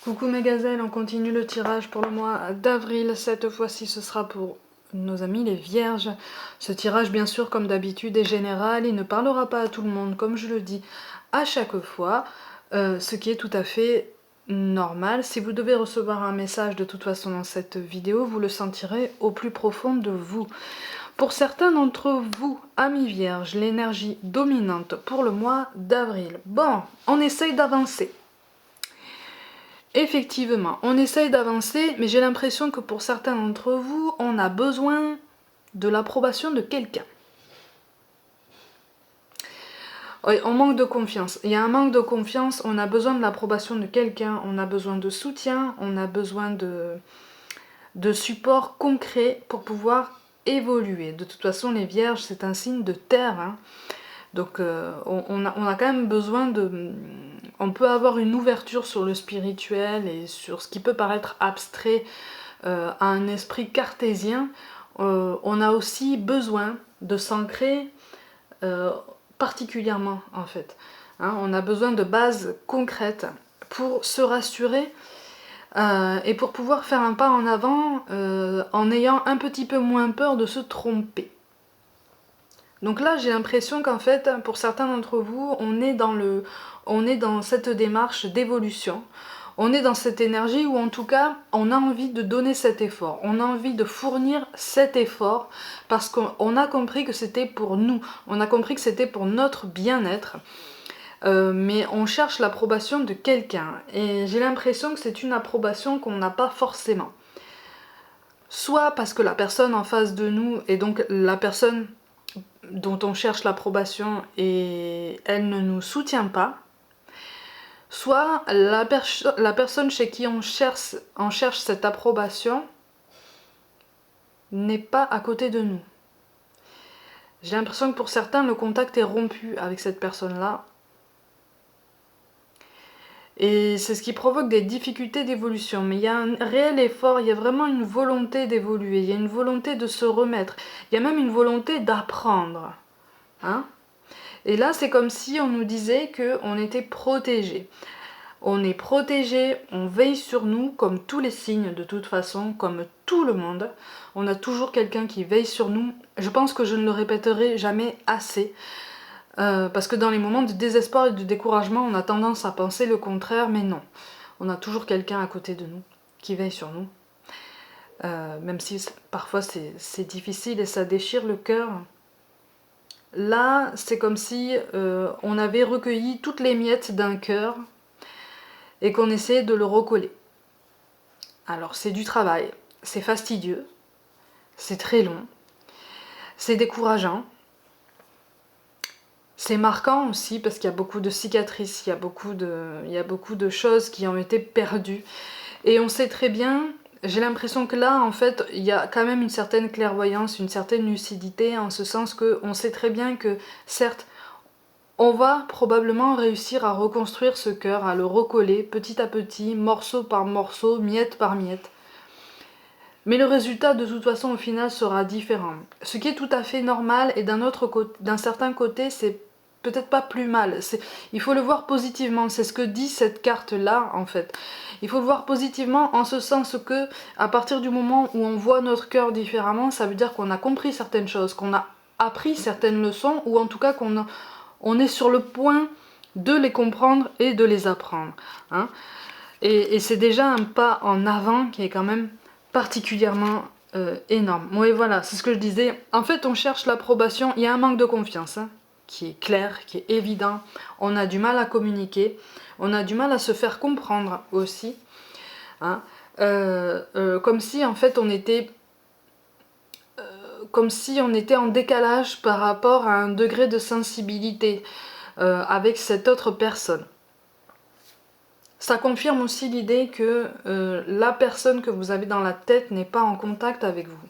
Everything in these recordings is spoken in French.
Coucou mes gazelles, on continue le tirage pour le mois d'avril. Cette fois-ci, ce sera pour nos amis les vierges. Ce tirage, bien sûr, comme d'habitude, est général. Il ne parlera pas à tout le monde, comme je le dis à chaque fois, ce qui est tout à fait normal. Si vous devez recevoir un message de toute façon dans cette vidéo, vous le sentirez au plus profond de vous. Pour certains d'entre vous, amis vierges, l'énergie dominante pour le mois d'avril. Bon, on essaye d'avancer. Effectivement, on essaye d'avancer, mais j'ai l'impression que pour certains d'entre vous, on a besoin de l'approbation de quelqu'un. Oui, on manque de confiance. Il y a un manque de confiance, on a besoin de l'approbation de quelqu'un, on a besoin de soutien, on a besoin de support concret pour pouvoir évoluer. De toute façon, les vierges, c'est un signe de terre, hein. Donc on a quand même besoin de... On peut avoir une ouverture sur le spirituel et sur ce qui peut paraître abstrait à un esprit cartésien. On a aussi besoin de s'ancrer particulièrement en fait. Hein, on a besoin de bases concrètes pour se rassurer et pour pouvoir faire un pas en avant en ayant un petit peu moins peur de se tromper. Donc là, j'ai l'impression qu'en fait, pour certains d'entre vous, on est dans cette démarche d'évolution. On est dans cette énergie où, en tout cas, on a envie de donner cet effort. On a envie de fournir cet effort parce qu'on a compris que c'était pour nous. On a compris que c'était pour notre bien-être. Mais on cherche l'approbation de quelqu'un. Et j'ai l'impression que c'est une approbation qu'on n'a pas forcément. Soit parce que la personne en face de nous, et donc la personne dont on cherche l'approbation et elle ne nous soutient pas, soit la personne chez qui on cherche cette approbation n'est pas à côté de nous. J'ai l'impression que pour certains, le contact est rompu avec cette personne-là. Et c'est ce qui provoque des difficultés d'évolution. Mais il y a un réel effort, il y a vraiment une volonté d'évoluer, il y a une volonté de se remettre, il y a même une volonté d'apprendre. Hein ? Et là, c'est comme si on nous disait qu'on était protégé. On est protégé, on veille sur nous, comme tous les signes de toute façon, comme tout le monde. On a toujours quelqu'un qui veille sur nous. Je pense que je ne le répéterai jamais assez. Parce que dans les moments de désespoir et de découragement, on a tendance à penser le contraire, mais non. On a toujours quelqu'un à côté de nous, qui veille sur nous. Même si parfois c'est difficile et ça déchire le cœur. Là, c'est comme si on avait recueilli toutes les miettes d'un cœur et qu'on essayait de le recoller. Alors c'est du travail, c'est fastidieux, c'est très long, c'est décourageant, c'est marquant aussi parce qu'il y a beaucoup de cicatrices, il y a beaucoup de choses qui ont été perdues. Et on sait très bien, j'ai l'impression que là, en fait, il y a quand même une certaine clairvoyance, une certaine lucidité, en ce sens qu'on sait très bien que, certes, on va probablement réussir à reconstruire ce cœur, à le recoller petit à petit, morceau par morceau, miette par miette. Mais le résultat, de toute façon, au final, sera différent. Ce qui est tout à fait normal, et d'un certain côté, c'est peut-être pas plus mal. Il faut le voir positivement, c'est ce que dit cette carte-là, en fait. Il faut le voir positivement en ce sens que, à partir du moment où on voit notre cœur différemment, ça veut dire qu'on a compris certaines choses, qu'on a appris certaines leçons, ou en tout cas qu'on est sur le point de les comprendre et de les apprendre. Hein. Et c'est déjà un pas en avant qui est quand même particulièrement énorme. Oui, voilà, c'est ce que je disais. En fait, on cherche l'approbation. Il y a un manque de confiance hein, qui est clair, qui est évident. On a du mal à communiquer. On a du mal à se faire comprendre aussi. Hein. Comme si, en fait, on était... comme si on était en décalage par rapport à un degré de sensibilité avec cette autre personne. Ça confirme aussi l'idée que la personne que vous avez dans la tête n'est pas en contact avec vous.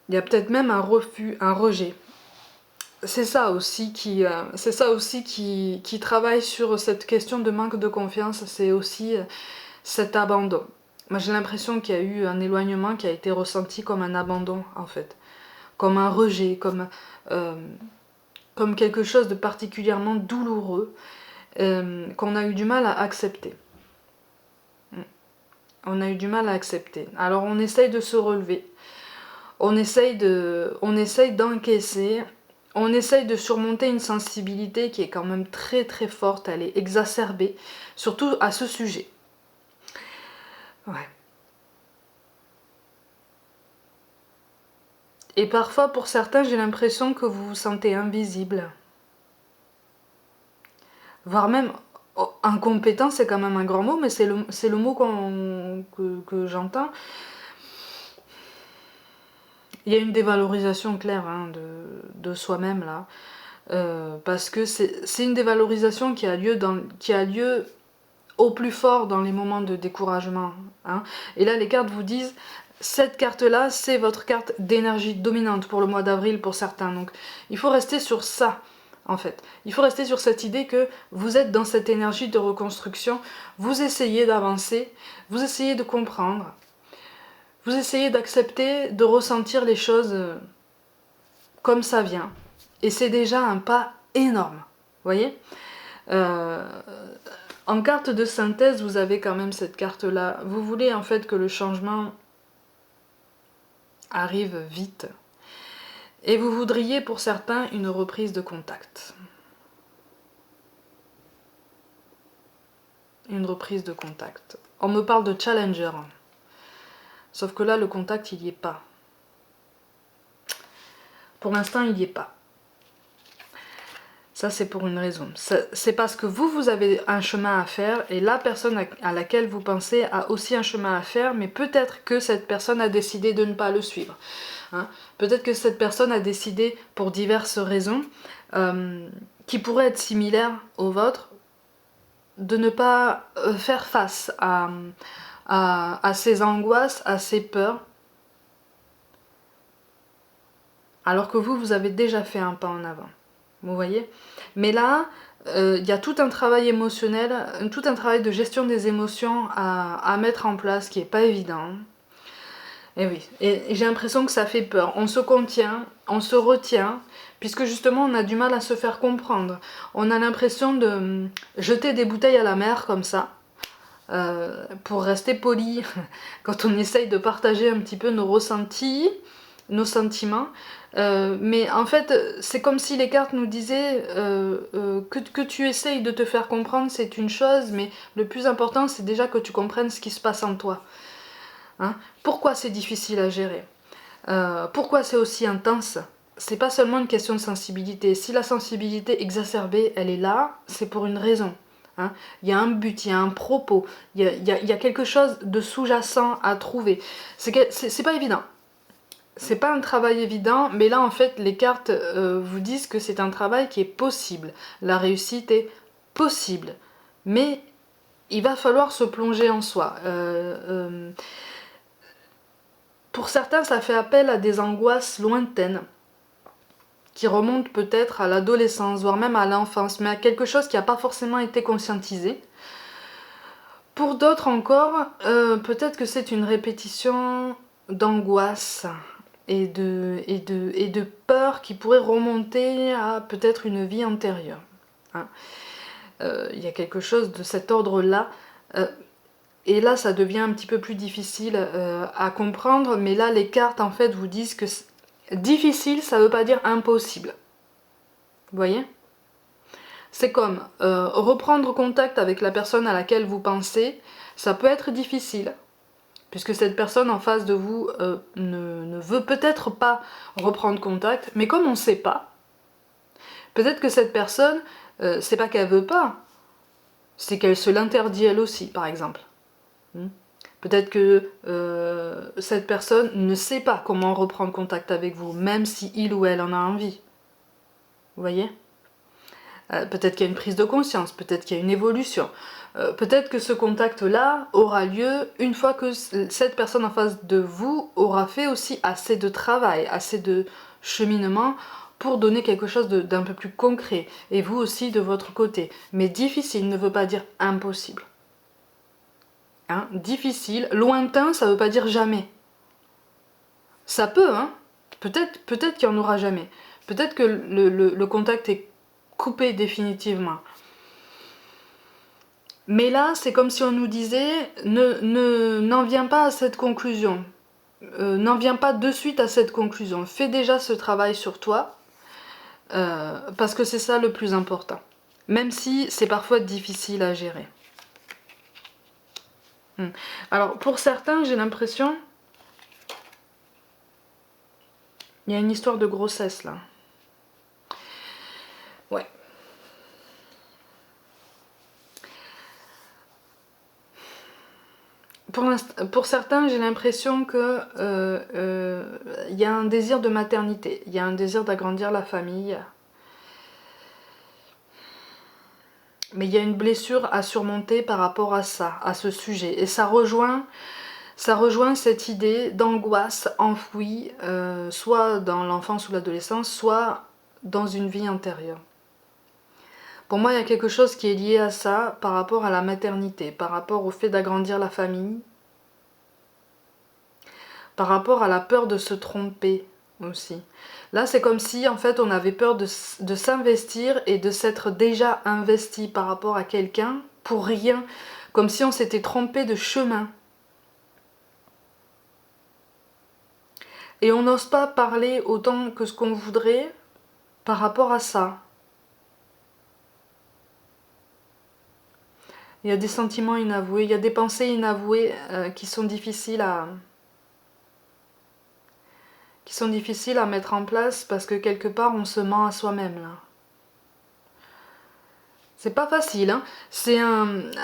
Il y a peut-être même un refus, un rejet. C'est ça aussi qui travaille sur cette question de manque de confiance, c'est aussi cet abandon. Moi j'ai l'impression qu'il y a eu un éloignement qui a été ressenti comme un abandon en fait. Comme un rejet, comme quelque chose de particulièrement douloureux qu'on a eu du mal à accepter. On a eu du mal à accepter. Alors on essaye de se relever. On essaye d'encaisser. On essaye de surmonter une sensibilité qui est quand même très très forte. Elle est exacerbée. Surtout à ce sujet. Ouais. Et parfois, pour certains, j'ai l'impression que vous vous sentez invisible. Voire même incompétent, c'est quand même un grand mot, mais c'est le mot que j'entends. Il y a une dévalorisation claire hein, de soi-même là. Parce que c'est une dévalorisation qui a lieu au plus fort dans les moments de découragement. Hein. Et là, les cartes vous disent, cette carte-là, c'est votre carte d'énergie dominante pour le mois d'avril pour certains. Donc, il faut rester sur ça, en fait. Il faut rester sur cette idée que vous êtes dans cette énergie de reconstruction, vous essayez d'avancer, vous essayez de comprendre, vous essayez d'accepter, de ressentir les choses comme ça vient. Et c'est déjà un pas énorme, vous voyez en carte de synthèse, vous avez quand même cette carte-là. Vous voulez en fait que le changement arrive vite. Et vous voudriez pour certains une reprise de contact. Une reprise de contact. On me parle de challenger. Sauf que là, le contact, il n'y est pas. Pour l'instant, il n'y est pas. Ça, c'est pour une raison. C'est parce que vous avez un chemin à faire et la personne à laquelle vous pensez a aussi un chemin à faire, mais peut-être que cette personne a décidé de ne pas le suivre. Hein. Peut-être que cette personne a décidé, pour diverses raisons, qui pourraient être similaires aux vôtres, de ne pas faire face à ses angoisses, à ses peurs, alors que vous avez déjà fait un pas en avant. Vous voyez? Mais là, il y a tout un travail émotionnel, tout un travail de gestion des émotions à mettre en place qui n'est pas évident. Et oui, et j'ai l'impression que ça fait peur. On se contient, on se retient, puisque justement on a du mal à se faire comprendre. On a l'impression de jeter des bouteilles à la mer comme ça, pour rester poli, quand on essaye de partager un petit peu nos ressentis, nos sentiments. Mais en fait, c'est comme si les cartes nous disaient que tu essayes de te faire comprendre, c'est une chose, mais le plus important, c'est déjà que tu comprennes ce qui se passe en toi. Hein? Pourquoi c'est difficile à gérer? Pourquoi c'est aussi intense? C'est pas seulement une question de sensibilité. Si la sensibilité exacerbée, elle est là, c'est pour une raison. Hein? Il y a un but, il y a un propos, il y a quelque chose de sous-jacent à trouver. C'est pas évident. C'est pas un travail évident, mais là en fait les cartes vous disent que c'est un travail qui est possible. La réussite est possible, mais il va falloir se plonger en soi. Pour certains, ça fait appel à des angoisses lointaines, qui remontent peut-être à l'adolescence, voire même à l'enfance, mais à quelque chose qui n'a pas forcément été conscientisé. Pour d'autres encore, peut-être que c'est une répétition d'angoisse et de peur qui pourrait remonter à peut-être une vie antérieure. Hein. Y a quelque chose de cet ordre-là. Et là, ça devient un petit peu plus difficile à comprendre, mais là, les cartes, en fait, vous disent que difficile, ça ne veut pas dire impossible. Vous voyez? C'est comme reprendre contact avec la personne à laquelle vous pensez, ça peut être difficile, puisque cette personne en face de vous ne veut peut-être pas reprendre contact, mais comme on ne sait pas, peut-être que cette personne, c'est pas qu'elle veut pas, c'est qu'elle se l'interdit elle aussi, par exemple. Peut-être que cette personne ne sait pas comment reprendre contact avec vous, même si il ou elle en a envie. Vous voyez? Peut-être qu'il y a une prise de conscience, peut-être qu'il y a une évolution. Peut-être que ce contact-là aura lieu une fois que cette personne en face de vous aura fait aussi assez de travail, assez de cheminement pour donner quelque chose d'un peu plus concret. Et vous aussi de votre côté. Mais difficile ne veut pas dire impossible. Hein, difficile, lointain, ça veut pas dire jamais. Ça peut, hein. Peut-être qu'il n'y en aura jamais. Peut-être que le contact est coupé définitivement. Mais là, c'est comme si on nous disait, n'en viens pas à cette conclusion. N'en viens pas de suite à cette conclusion. Fais déjà ce travail sur toi, parce que c'est ça le plus important. Même si c'est parfois difficile à gérer. Alors, pour certains, j'ai l'impression... Il y a une histoire de grossesse, là. Ouais. Pour certains, j'ai l'impression que il y a un désir de maternité. Il y a un désir d'agrandir la famille. Mais il y a une blessure à surmonter par rapport à ça, à ce sujet. Et ça rejoint cette idée d'angoisse enfouie, soit dans l'enfance ou l'adolescence, soit dans une vie antérieure. Pour moi, il y a quelque chose qui est lié à ça par rapport à la maternité, par rapport au fait d'agrandir la famille, par rapport à la peur de se tromper aussi. Là, c'est comme si, en fait, on avait peur de s'investir et de s'être déjà investi par rapport à quelqu'un pour rien, comme si on s'était trompé de chemin. Et on n'ose pas parler autant que ce qu'on voudrait par rapport à ça. Il y a des sentiments inavoués, il y a des pensées inavouées qui sont difficiles à mettre en place parce que quelque part on se ment à soi-même là. C'est pas facile, hein.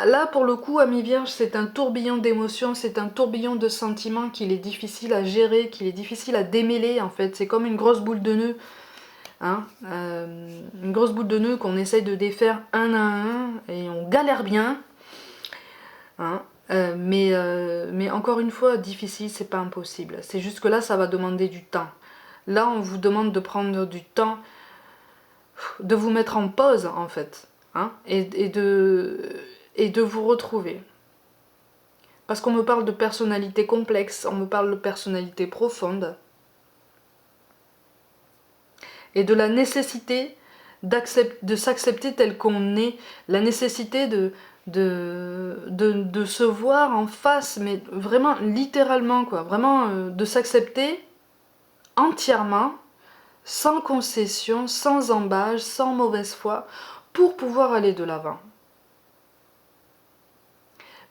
Là pour le coup, Ami Vierge, c'est un tourbillon d'émotions, c'est un tourbillon de sentiments qu'il est difficile à gérer, qu'il est difficile à démêler en fait. C'est comme une grosse boule de nœud. Hein, une grosse boule de nœud qu'on essaye de défaire un à un et on galère bien. Hein, mais encore une fois, difficile, c'est pas impossible. C'est juste que là, ça va demander du temps. Là, on vous demande de prendre du temps, de vous mettre en pause en fait, hein, et de vous retrouver. Parce qu'on me parle de personnalité complexe, on me parle de personnalité profonde. Et de la nécessité de s'accepter tel qu'on est, la nécessité de se voir en face, mais vraiment littéralement quoi, vraiment de s'accepter entièrement, sans concession, sans embâche, sans mauvaise foi, pour pouvoir aller de l'avant.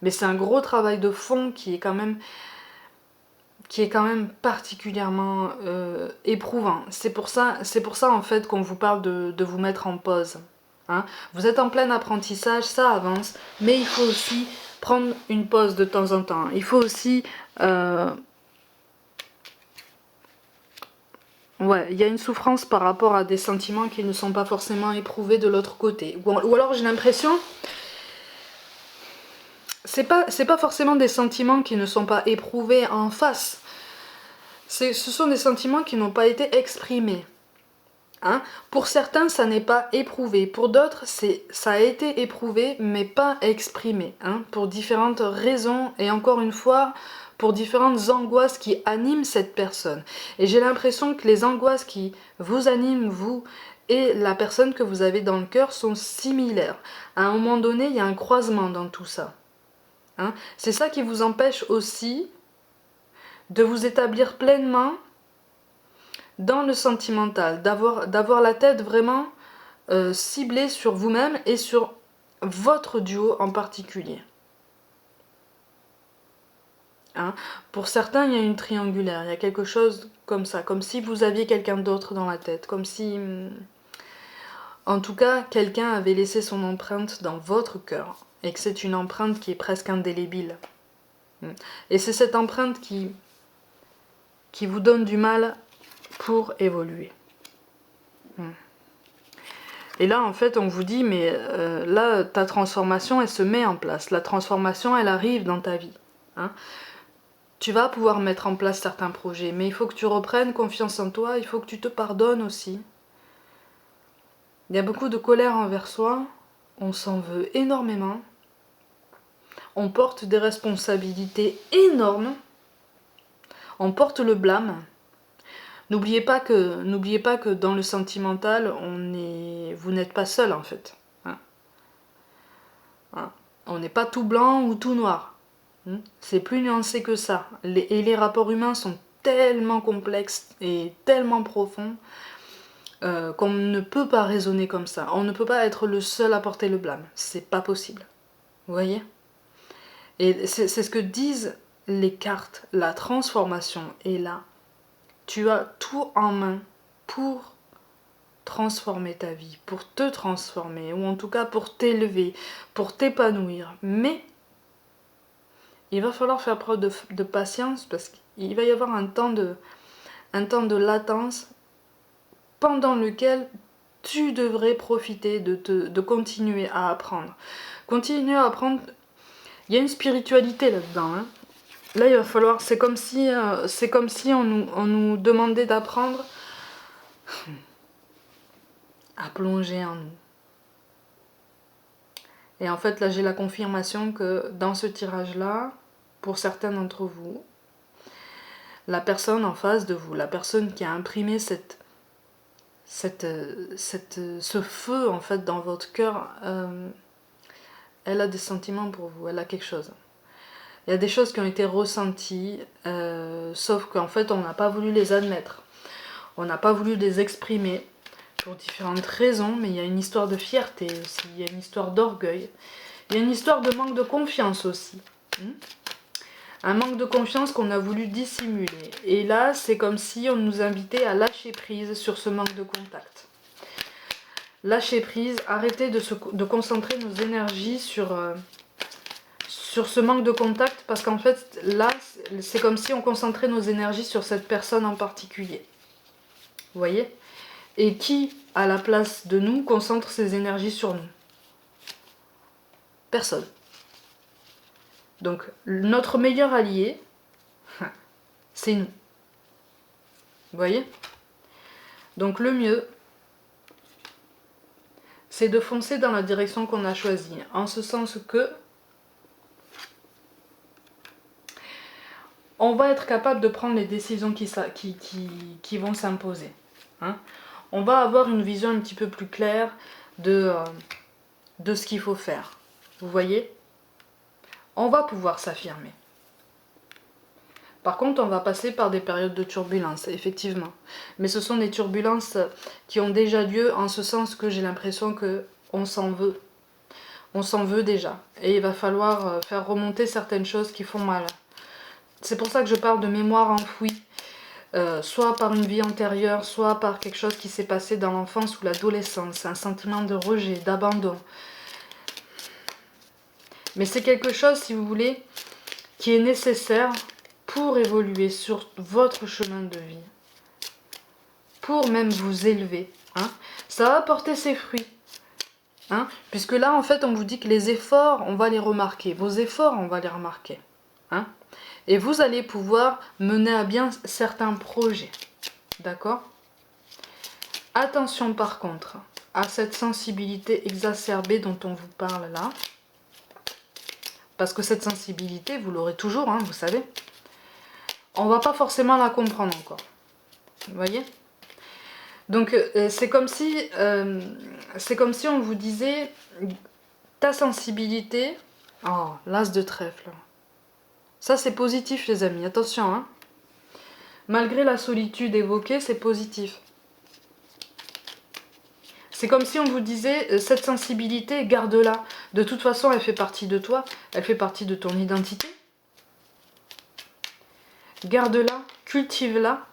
Mais c'est un gros travail de fond qui est quand même particulièrement éprouvant. C'est pour ça en fait qu'on vous parle de vous mettre en pause. Hein. Vous êtes en plein apprentissage, ça avance, mais il faut aussi prendre une pause de temps en temps. Il faut aussi... Ouais, il y a une souffrance par rapport à des sentiments qui ne sont pas forcément éprouvés de l'autre côté. Ou alors j'ai l'impression... C'est pas forcément des sentiments qui ne sont pas éprouvés en face. Ce sont des sentiments qui n'ont pas été exprimés. Hein. Pour certains, ça n'est pas éprouvé. Pour d'autres, ça a été éprouvé, mais pas exprimé. Hein, pour différentes raisons, et encore une fois, pour différentes angoisses qui animent cette personne. Et j'ai l'impression que les angoisses qui vous animent, vous, et la personne que vous avez dans le cœur sont similaires. À un moment donné, il y a un croisement dans tout ça. Hein. C'est ça qui vous empêche aussi de vous établir pleinement dans le sentimental, d'avoir la tête vraiment ciblée sur vous-même et sur votre duo en particulier. Hein. Pour certains, il y a une triangulaire, il y a quelque chose comme ça, comme si vous aviez quelqu'un d'autre dans la tête, comme si, en tout cas, quelqu'un avait laissé son empreinte dans votre cœur, et que c'est une empreinte qui est presque indélébile. Et c'est cette empreinte qui vous donne du mal pour évoluer. Et là, en fait, on vous dit, mais là, ta transformation, elle se met en place. La transformation, elle arrive dans ta vie. Hein. Tu vas pouvoir mettre en place certains projets, mais il faut que tu reprennes confiance en toi, il faut que tu te pardonnes aussi. Il y a beaucoup de colère envers soi, on s'en veut énormément, on porte des responsabilités énormes, on porte le blâme. N'oubliez pas que dans le sentimental, vous n'êtes pas seul en fait. Hein. Hein. On n'est pas tout blanc ou tout noir. C'est plus nuancé que ça. Et les rapports humains sont tellement complexes et tellement profonds qu'on ne peut pas raisonner comme ça. On ne peut pas être le seul à porter le blâme. C'est pas possible. Vous voyez? Et c'est ce que disent les cartes. La transformation est là. Tu as tout en main pour transformer ta vie, pour te transformer, ou en tout cas pour t'élever, pour t'épanouir. Mais il va falloir faire preuve de patience parce qu'il va y avoir un temps de latence pendant lequel tu devrais profiter de continuer à apprendre. Continuer à apprendre, il y a une spiritualité là-dedans. Hein. Là, il va falloir, c'est comme si on nous demandait d'apprendre à plonger en nous. Et en fait, là, j'ai la confirmation que dans ce tirage-là, pour certains d'entre vous, la personne en face de vous, la personne qui a imprimé ce feu en fait dans votre cœur, elle a des sentiments pour vous, elle a quelque chose. Il y a des choses qui ont été ressenties, sauf qu'en fait on n'a pas voulu les admettre. On n'a pas voulu les exprimer pour différentes raisons, mais il y a une histoire de fierté aussi, il y a une histoire d'orgueil, il y a une histoire de manque de confiance aussi. Un manque de confiance qu'on a voulu dissimuler. Et là, c'est comme si on nous invitait à lâcher prise sur ce manque de contact. Lâcher prise, arrêter de concentrer nos énergies sur ce manque de contact, parce qu'en fait, là, c'est comme si on concentrait nos énergies sur cette personne en particulier. Vous voyez? Et qui, à la place de nous, concentre ses énergies sur nous? Personne. Donc, notre meilleur allié, c'est nous. Vous voyez? Donc, le mieux, c'est de foncer dans la direction qu'on a choisie. En ce sens que on va être capable de prendre les décisions qui vont s'imposer. Hein? On va avoir une vision un petit peu plus claire de ce qu'il faut faire. Vous voyez? On va pouvoir s'affirmer. Par contre, on va passer par des périodes de turbulence, effectivement. Mais ce sont des turbulences qui ont déjà lieu, en ce sens que j'ai l'impression qu'on s'en veut. On s'en veut déjà. Et il va falloir faire remonter certaines choses qui font mal. C'est pour ça que je parle de mémoire enfouie. Soit par une vie antérieure, soit par quelque chose qui s'est passé dans l'enfance ou l'adolescence. Un sentiment de rejet, d'abandon. Mais c'est quelque chose, si vous voulez, qui est nécessaire pour évoluer sur votre chemin de vie, pour même vous élever. Hein. Ça va porter ses fruits. Hein, puisque là, en fait, on vous dit que les efforts, on va les remarquer. Vos efforts, on va les remarquer. Hein, et vous allez pouvoir mener à bien certains projets. D'accord? Attention par contre à cette sensibilité exacerbée dont on vous parle là. Parce que cette sensibilité, vous l'aurez toujours, hein, vous savez. On va pas forcément la comprendre encore. Vous voyez? Donc c'est comme si on vous disait ta sensibilité. Oh, l'as de trèfle. Ça c'est positif les amis, attention. Hein. Malgré la solitude évoquée, c'est positif. C'est comme si on vous disait cette sensibilité, garde-la. De toute façon, elle fait partie de toi, elle fait partie de ton identité. Garde-la, cultive-la,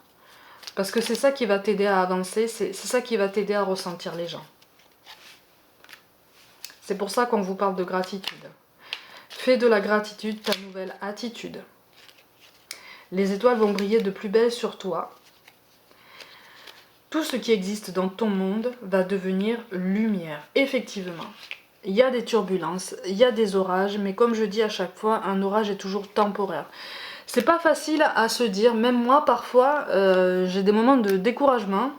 parce que c'est ça qui va t'aider à avancer, c'est ça qui va t'aider à ressentir les gens. C'est pour ça qu'on vous parle de gratitude. Fais de la gratitude ta nouvelle attitude. Les étoiles vont briller de plus belle sur toi. Tout ce qui existe dans ton monde va devenir lumière. Effectivement, il y a des turbulences, il y a des orages, mais comme je dis à chaque fois, un orage est toujours temporaire. C'est pas facile à se dire, même moi parfois j'ai des moments de découragement,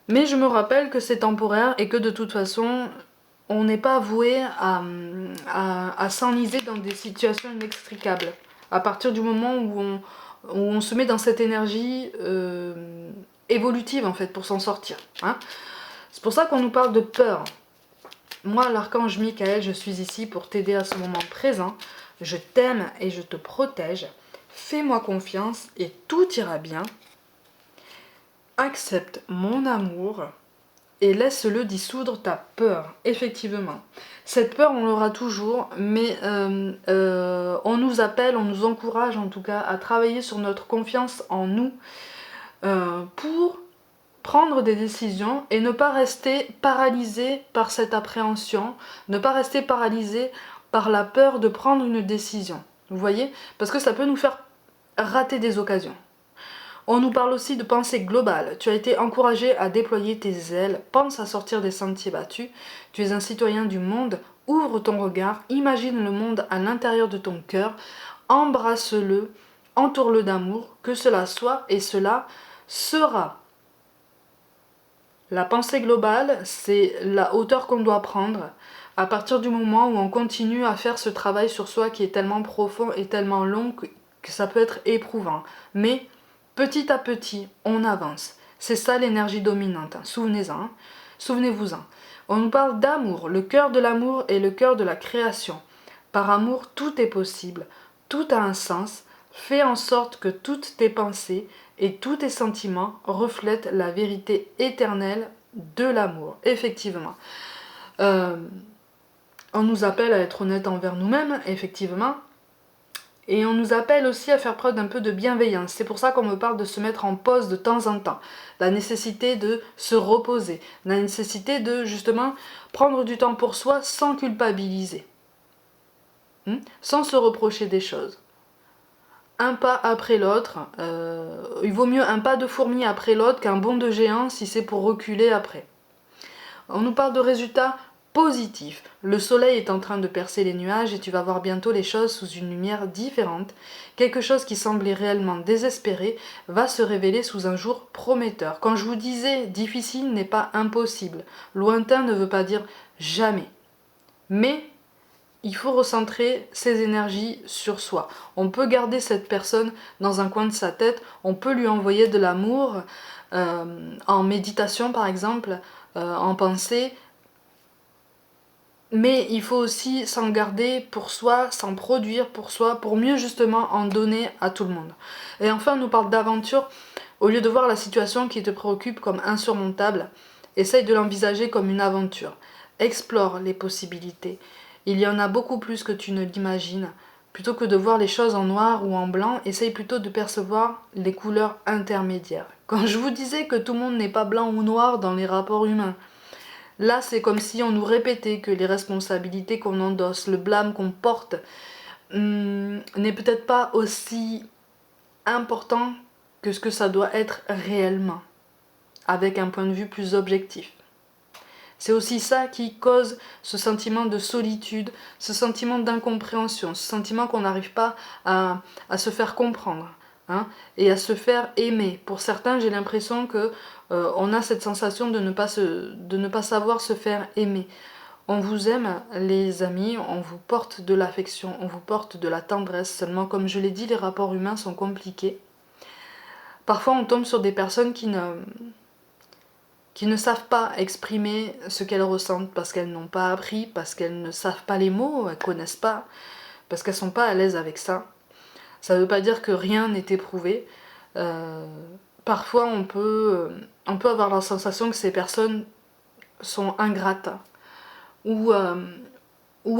mais je me rappelle que c'est temporaire et que de toute façon on n'est pas voué à s'enliser dans des situations inextricables. À partir du moment où on se met dans cette énergie évolutive en fait pour s'en sortir. Hein. C'est pour ça qu'on nous parle de peur. Moi, l'archange Michael, je suis ici pour t'aider à ce moment présent. Je t'aime et je te protège. Fais-moi confiance et tout ira bien. Accepte mon amour et laisse-le dissoudre ta peur. Effectivement, cette peur, on l'aura toujours, mais on nous appelle, on nous encourage en tout cas à travailler sur notre confiance en nous pour prendre des décisions et ne pas rester paralysé par cette appréhension, ne pas rester paralysé par la peur de prendre une décision. Vous voyez? Parce que ça peut nous faire rater des occasions. On nous parle aussi de pensée globale. Tu as été encouragé à déployer tes ailes, pense à sortir des sentiers battus. Tu es un citoyen du monde, ouvre ton regard, imagine le monde à l'intérieur de ton cœur, embrasse-le, entoure-le d'amour, que cela soit et cela sera. La pensée globale, c'est la hauteur qu'on doit prendre à partir du moment où on continue à faire ce travail sur soi qui est tellement profond et tellement long que ça peut être éprouvant. Mais petit à petit, on avance. C'est ça l'énergie dominante, hein. Souvenez-en, hein. Souvenez-vous-en. On nous parle d'amour. Le cœur de l'amour est le cœur de la création. Par amour, tout est possible, tout a un sens. Fais en sorte que toutes tes pensées et tous tes sentiments reflètent la vérité éternelle de l'amour. Effectivement. On nous appelle à être honnête envers nous-mêmes, effectivement. Et on nous appelle aussi à faire preuve d'un peu de bienveillance. C'est pour ça qu'on me parle de se mettre en pause de temps en temps. La nécessité de se reposer. La nécessité de, justement, prendre du temps pour soi sans culpabiliser. Sans se reprocher des choses. Un pas après l'autre. Il vaut mieux un pas de fourmi après l'autre qu'un bond de géant si c'est pour reculer après. On nous parle de résultats positifs. Le soleil est en train de percer les nuages et tu vas voir bientôt les choses sous une lumière différente. Quelque chose qui semblait réellement désespéré va se révéler sous un jour prometteur. Quand je vous disais difficile n'est pas impossible. Lointain ne veut pas dire jamais. Mais il faut recentrer ses énergies sur soi. On peut garder cette personne dans un coin de sa tête, on peut lui envoyer de l'amour en méditation par exemple, en pensée, mais il faut aussi s'en garder pour soi, s'en produire pour soi, pour mieux justement en donner à tout le monde. Et enfin, on nous parle d'aventure. Au lieu de voir la situation qui te préoccupe comme insurmontable, essaye de l'envisager comme une aventure. Explore les possibilités. Il y en a beaucoup plus que tu ne l'imagines. Plutôt que de voir les choses en noir ou en blanc, essaye plutôt de percevoir les couleurs intermédiaires. Quand je vous disais que tout le monde n'est pas blanc ou noir dans les rapports humains, là c'est comme si on nous répétait que les responsabilités qu'on endosse, le blâme qu'on porte, n'est peut-être pas aussi important que ce que ça doit être réellement, avec un point de vue plus objectif. C'est aussi ça qui cause ce sentiment de solitude, ce sentiment d'incompréhension, ce sentiment qu'on n'arrive pas à se faire comprendre, hein, et à se faire aimer. Pour certains, j'ai l'impression que on a cette sensation de ne pas savoir se faire aimer. On vous aime, les amis, on vous porte de l'affection, on vous porte de la tendresse. Seulement, comme je l'ai dit, les rapports humains sont compliqués. Parfois, on tombe sur des personnes qui ne savent pas exprimer ce qu'elles ressentent parce qu'elles n'ont pas appris, parce qu'elles ne savent pas les mots, elles ne connaissent pas, parce qu'elles ne sont pas à l'aise avec ça. Ça ne veut pas dire que rien n'est éprouvé. Parfois, on peut avoir la sensation que ces personnes sont ingrates ou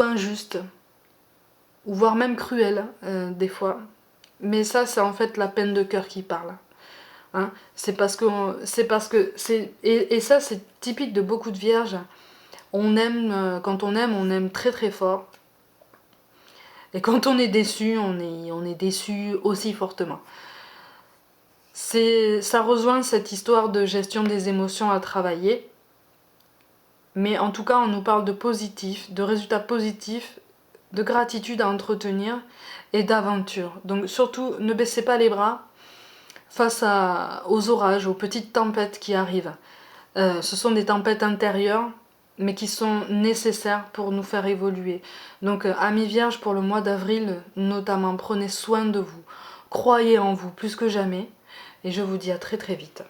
injustes, ou voire même cruelles, des fois. Mais ça, c'est en fait la peine de cœur qui parle. Hein, c'est parce que et ça c'est typique de beaucoup de vierges. On aime, quand on aime très très fort, et quand on est déçu, on est déçu aussi fortement. Ça rejoint cette histoire de gestion des émotions à travailler, mais en tout cas on nous parle de positif, de résultats positifs, de gratitude à entretenir et d'aventure. Donc surtout ne baissez pas les bras face aux orages, aux petites tempêtes qui arrivent. Ce sont des tempêtes intérieures, mais qui sont nécessaires pour nous faire évoluer. Donc, amis vierges, pour le mois d'avril, notamment, prenez soin de vous. Croyez en vous plus que jamais. Et je vous dis à très très vite.